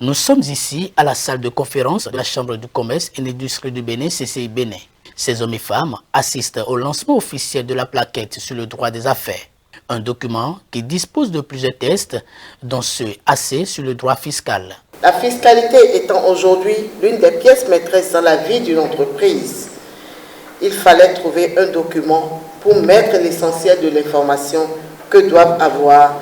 Nous sommes ici à la salle de conférence de la Chambre du commerce et de l'industrie du Bénin, CCI Bénin. Ces hommes et femmes assistent au lancement officiel de la plaquette sur le droit des affaires. Un document qui dispose de plusieurs tests, dont ceux assez sur le droit fiscal. La fiscalité étant aujourd'hui l'une des pièces maîtresses dans la vie d'une entreprise, il fallait trouver un document pour mettre l'essentiel de l'information que doivent avoir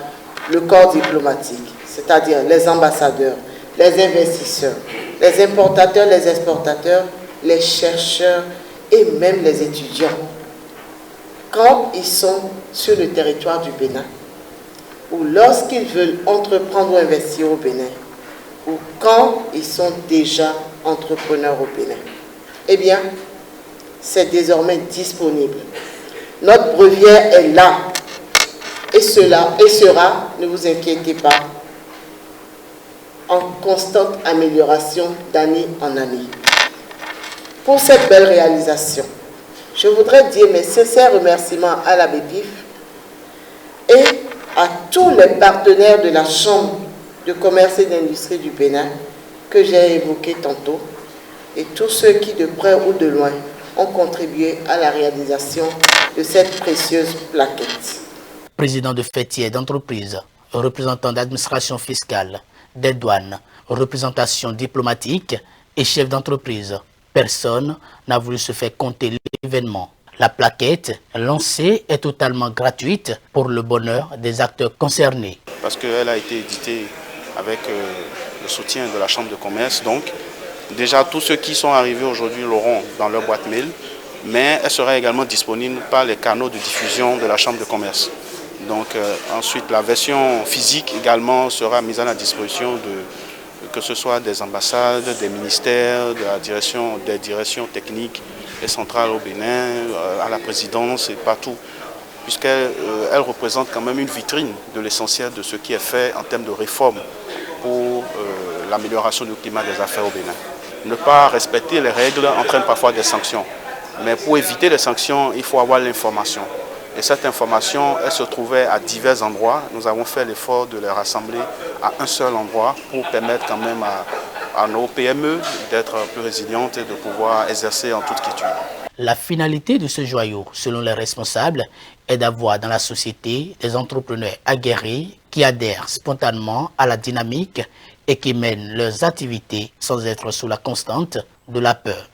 le corps diplomatique, c'est-à-dire les ambassadeurs, les investisseurs, les importateurs, les exportateurs, les chercheurs et même les étudiants. Quand ils sont sur le territoire du Bénin, ou lorsqu'ils veulent entreprendre ou investir au Bénin, ou quand ils sont déjà entrepreneurs au Bénin. Eh bien, c'est désormais disponible. Notre breviaire est là, et sera, ne vous inquiétez pas, en constante amélioration d'année en année. Pour cette belle réalisation, je voudrais dire mes sincères remerciements à la BEPIF et à tous les partenaires de la Chambre de commerce et d'industrie du Bénin que j'ai évoqué tantôt et tous ceux qui de près ou de loin ont contribué à la réalisation de cette précieuse plaquette. Président de fêtiers d'entreprise, représentant d'administration fiscale, des douanes, représentation diplomatique et chef d'entreprise. Personne n'a voulu se faire compter l'événement. La plaquette lancée est totalement gratuite pour le bonheur des acteurs concernés. Parce qu'elle a été éditée avec le soutien de la Chambre de commerce. Donc, déjà, tous ceux qui sont arrivés aujourd'hui l'auront dans leur boîte mail, mais elle sera également disponible par les canaux de diffusion de la Chambre de commerce. Donc, ensuite, la version physique également sera mise à la disposition que ce soit des ambassades, des ministères, des directions techniques et centrales au Bénin, à la présidence et partout, puisqu'elle représente quand même une vitrine de l'essentiel de ce qui est fait en termes de réforme pour l'amélioration du climat des affaires au Bénin. Ne pas respecter les règles entraîne parfois des sanctions, mais pour éviter les sanctions, il faut avoir l'information. Et cette information, elle se trouvait à divers endroits. Nous avons fait l'effort de les rassembler à un seul endroit pour permettre quand même à nos PME d'être plus résilientes et de pouvoir exercer en toute quiétude. La finalité de ce joyau, selon les responsables, est d'avoir dans la société des entrepreneurs aguerris qui adhèrent spontanément à la dynamique et qui mènent leurs activités sans être sous la constante de la peur.